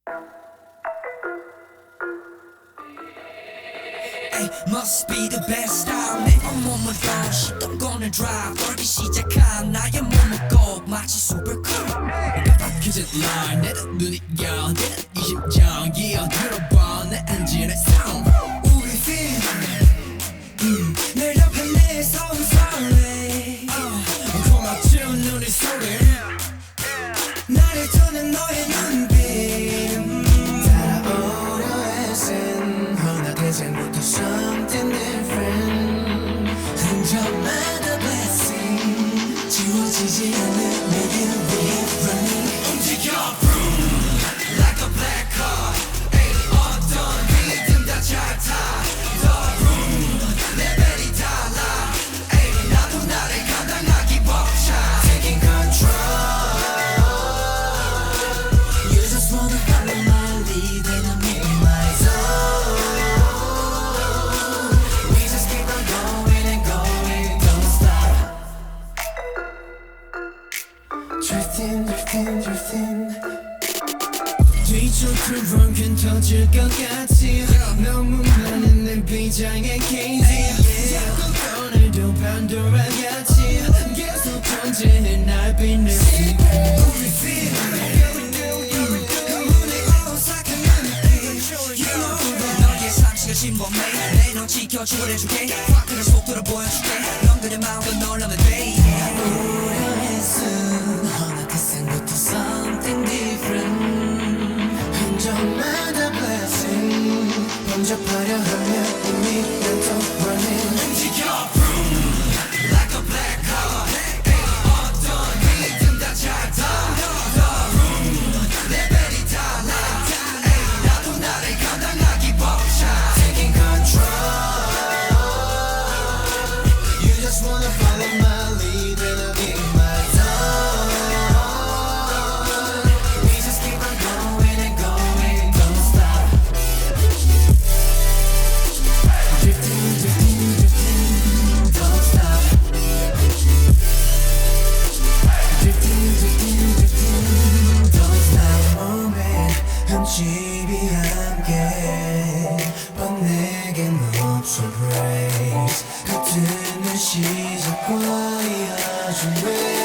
Ay, must be the best time 내 온몸을 더 시동 거는 drive 떨기 시작한 나의 몸을 꼭 마치 super cool 깜빡해진 line 내 눈이 여 이 심장 이어 들어봐 내 엔진의 sound 우리 feel 늘 옆에 내 서울살래 고맙죠 눈의 소리 나를 터는 너의 눈빛 달아오려 애쓴 허나 대장부터 something different 흔적마다 blessing 지워지지 않는 내게 위해 running 움직여 vroom like a black car 에이 어떤 리듬 다 잘 타 더 vroom 레벨이 달라 에이 나도 나를 감당하기 벅차 taking control you just wanna follow my lead and I'm in my zone we just keep on going and going don't stop drifting drifting drifting 뒤쪽으로 균 터질 것 같지 너무 많은 내 비장의 case 자꾸 오늘도 판도라 같이 계속 존재해 날 빛내지 우리 feel 그 문에 오싹한 눈빛 You know 너의 상식을 침범해 내넌 지켜주려줄게 화끈한 속도로 보여줄게 넌 마음껏 놀라면 돼 우려했음 허나 그 생부터 something different 흔적마다 blessing 범접하려 하면 이미 난또 running 움직여 vroom like a black car 에이 어떤 리듬 다 잘 타 더 vroom 레벨이 달라 에이 나도 나를 감당하기 벅차 taking control you just wanna follow my lead and I'm in my zone We just keep on going and going don't stop drifting drifting drifting don't stop drifting drifting drifting don't stop 몸에 흠집이 함께 뻔내겐 없어 breaks 같은 날 시작과 이어진 way